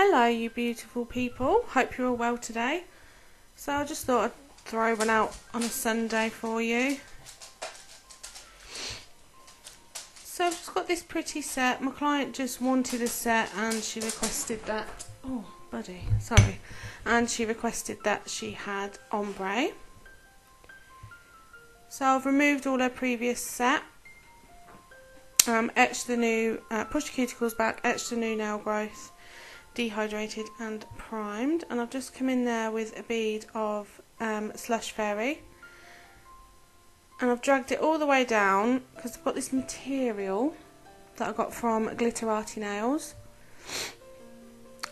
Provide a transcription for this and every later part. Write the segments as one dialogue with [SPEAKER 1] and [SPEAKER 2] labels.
[SPEAKER 1] Hello you beautiful people, hope you're all well today. So I just thought I'd throw one out on a Sunday for you. So I've just got this pretty set. My client just wanted a set and she requested that, oh buddy, sorry, and she requested that she had Ombre. So I've removed all her previous set, etched the new, pushed the cuticles back, etched the new nail growth, dehydrated and primed, and I've just come in there with a bead of Slush Fairy, and I've dragged it all the way down because I've got this material that I got from Glitterarty Nails,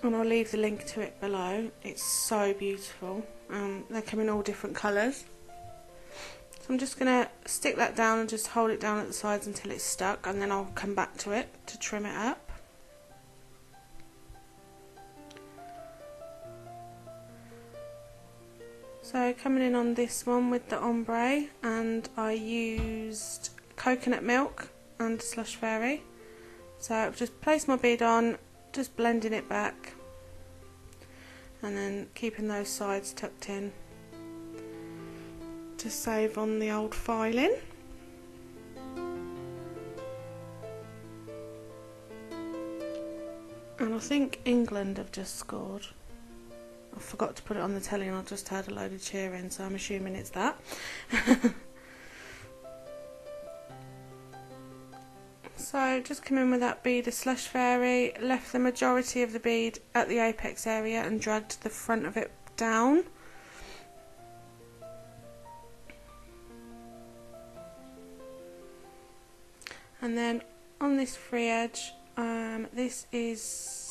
[SPEAKER 1] and I'll leave the link to it below. It's so beautiful. They come in all different colours. So I'm just going to stick that down and just hold it down at the sides until it's stuck, and then I'll come back to it to trim it up. So coming in on this one with the Ombre, and I used coconut milk and Slush Fairy. So I've just placed my bead on, just blending it back, and then keeping those sides tucked in to save on the old filing. And I think England have just scored. I forgot to put it on the telly and I just heard a load of cheering, so I'm assuming it's that. So just come in with that bead of Slush Fairy, left the majority of the bead at the apex area and dragged the front of it down. And then on this free edge, this is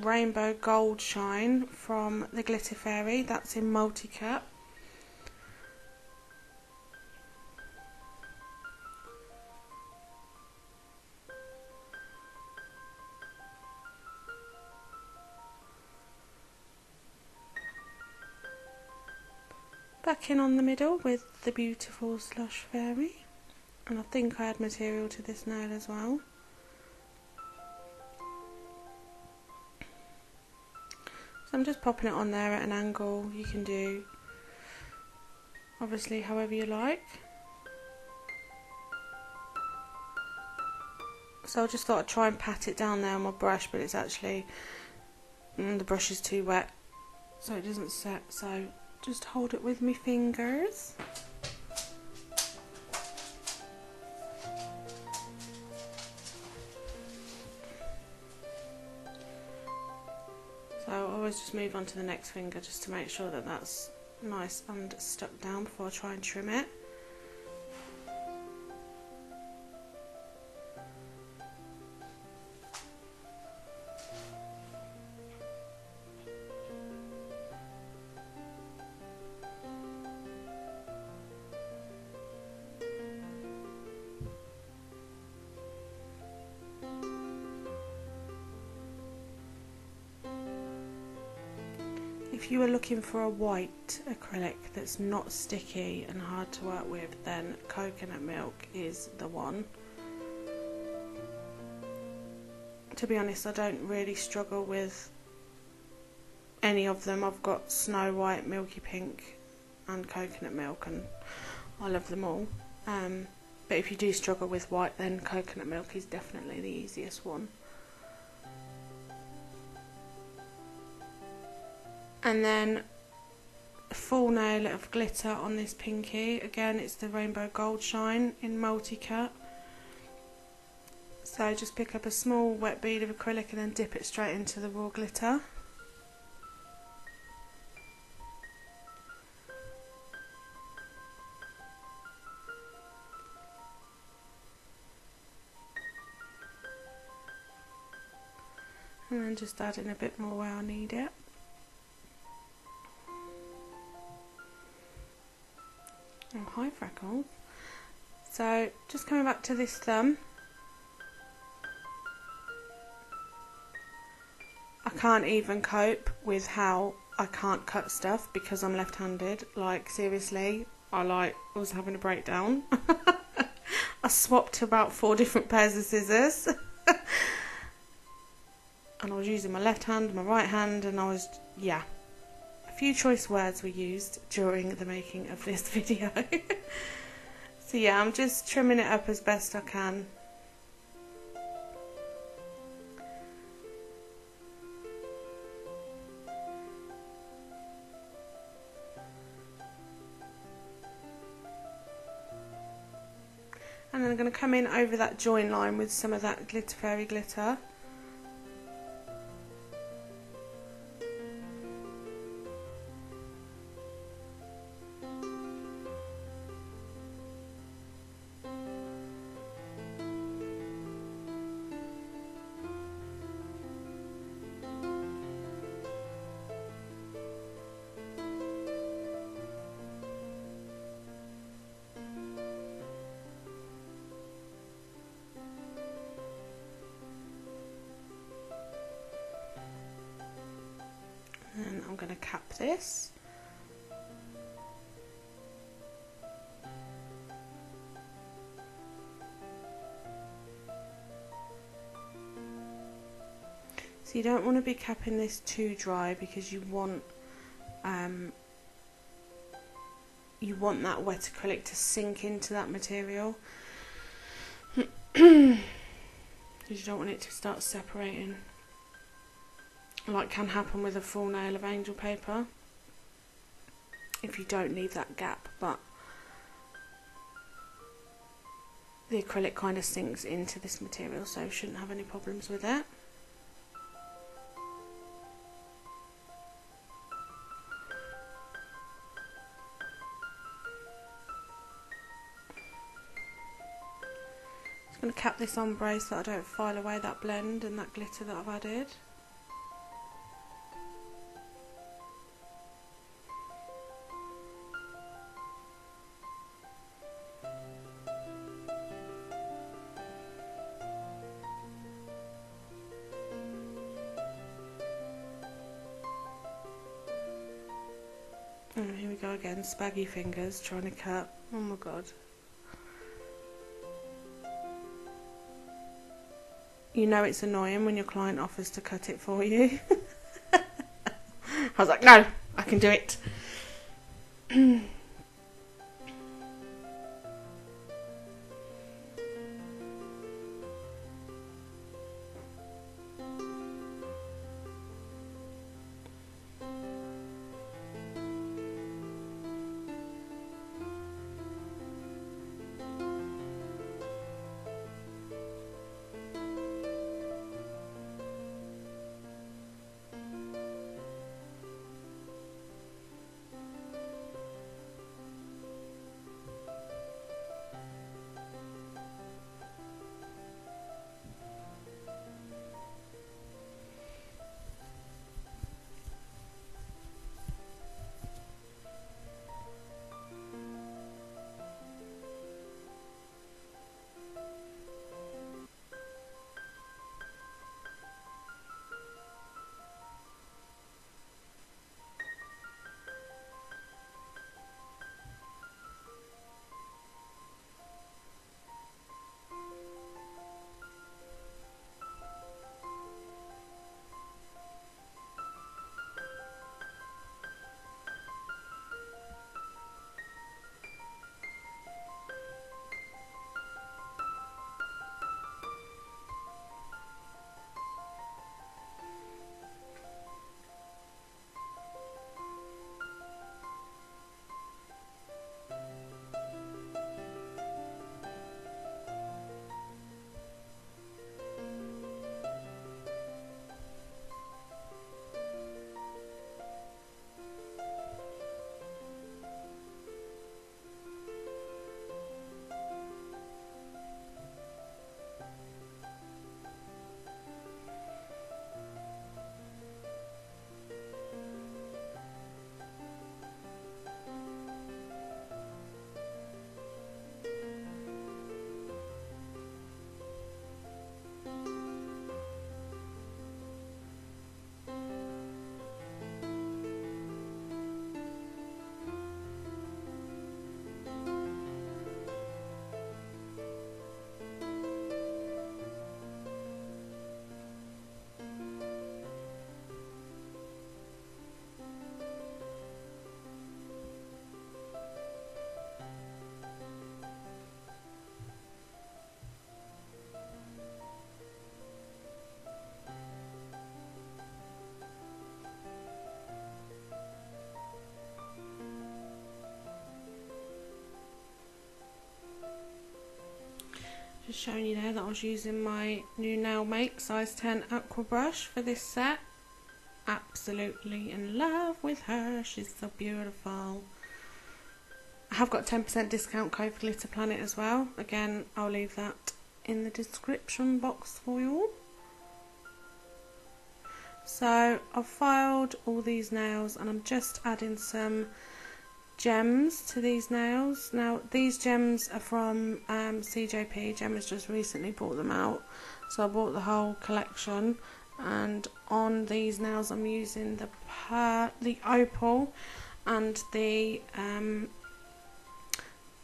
[SPEAKER 1] Rainbow Gold Shine from the Glitter Fairy, that's in multi-cut. Back in on the middle with the beautiful Slush Fairy, and I think I had material to this nail as well. So I'm just popping it on there at an angle. You can do obviously however you like. So I just thought I'd try and pat it down there on my brush, but it's actually, the brush is too wet so it doesn't set, so just hold it with my fingers. So I always just move on to the next finger just to make sure that that's nice and stuck down before I try and trim it. If you are looking for a white acrylic that's not sticky and hard to work with, then coconut milk is the one. To be honest, I don't really struggle with any of them. I've got Snow White, Milky Pink and coconut milk, and I love them all. But if you do struggle with white, then coconut milk is definitely the easiest one. And then a full nail of glitter on this pinky. Again, it's the Rainbow Gold Shine in multi-cut. So just pick up a small wet bead of acrylic and then dip it straight into the raw glitter. And then just add in a bit more where I need it. Oh, hi Freckles. So just coming back to this thumb, I can't even cope with how I can't cut stuff because I'm left-handed. Like seriously, I was having a breakdown. I swapped about 4 different pairs of scissors. and I was using my left hand, my right hand, and I was, yeah, a few choice words were used during the making of this video. So yeah, I'm just trimming it up as best I can. And then I'm going to come in over that join line with some of that Glitter Fairy glitter. And I'm going to cap this. So you don't want to be capping this too dry because you want that wet acrylic to sink into that material. Because you don't want it to start separating, like can happen with a full nail of angel paper if you don't leave that gap, but the acrylic kind of sinks into this material, so you shouldn't have any problems with it. I'm going to cap this ombre so that I don't file away that blend and that glitter that I've added. Oh, here we go again, spaggy fingers trying to cut. Oh my god. You know it's annoying when your client offers to cut it for you. I was like, no, I can do it. showing you there that I was using my new nail make size 10 Aqua Brush for this set. Absolutely in love with her, she's so beautiful. I have got a 10% discount code for Glitter Planet as well. Again, I'll leave that in the description box for you all. So I've filed all these nails and I'm just adding some gems to these nails. Now these gems are from CJP. Gemma's just recently brought them out, so I bought the whole collection, and on these nails I'm using the opal and the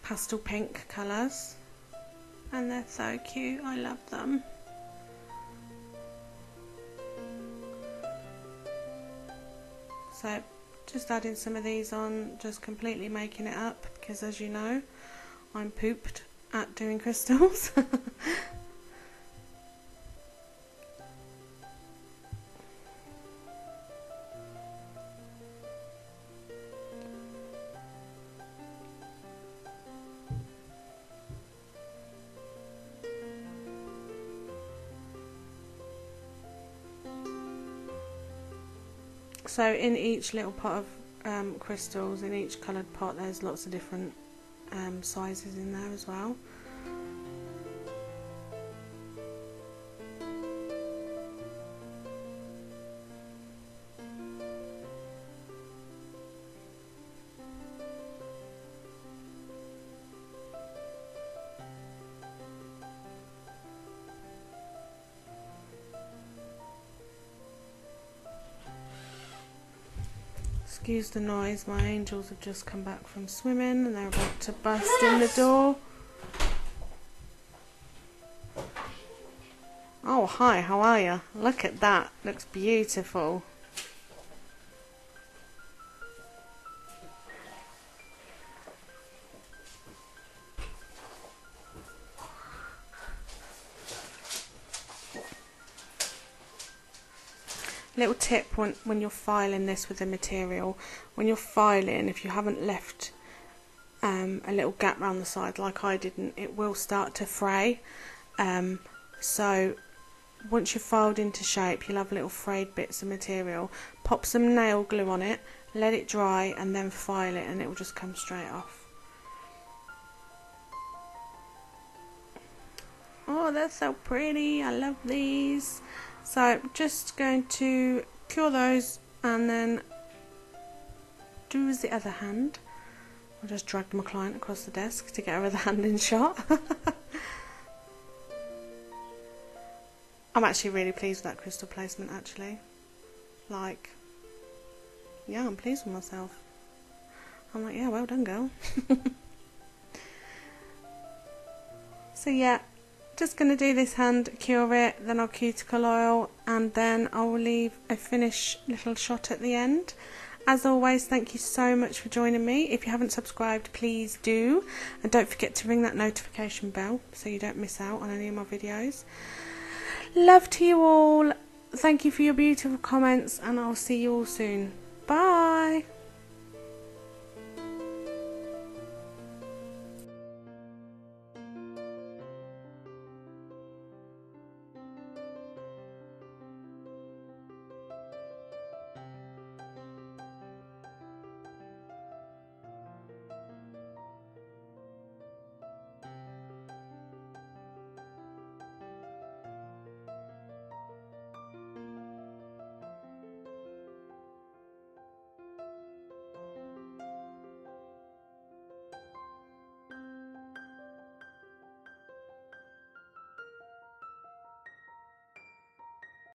[SPEAKER 1] pastel pink colours, and they're so cute. I love them. So just adding some of these on, just completely making it up, because as you know, I'm pooped at doing crystals. So in each little pot of crystals, in each coloured pot, there's lots of different sizes in there as well. Excuse the noise, my angels have just come back from swimming and they're about to bust in the door. Oh hi, how are you? Look at that, looks beautiful. Little tip when you're filing this with the material, when you're filing, if you haven't left a little gap around the side like I didn't, it will start to fray. So once you've filed into shape, you'll have little frayed bits of material. Pop some nail glue on it, let it dry, and then file it, and it will just come straight off. Oh, that's so pretty, I love these. So I'm just going to cure those and then do the other hand. I'll just drag my client across the desk to get her other hand in shot. I'm actually really pleased with that crystal placement actually. Like, yeah, I'm pleased with myself. I'm like, yeah, well done girl. So yeah. Just going to do this hand, cure it, then I'll cuticle oil, and then I'll leave a finish little shot at the end. As always, thank you so much for joining me. If you haven't subscribed, please do, and don't forget to ring that notification bell so you don't miss out on any of my videos. Love to you all. Thank you for your beautiful comments, and I'll see you all soon. Bye.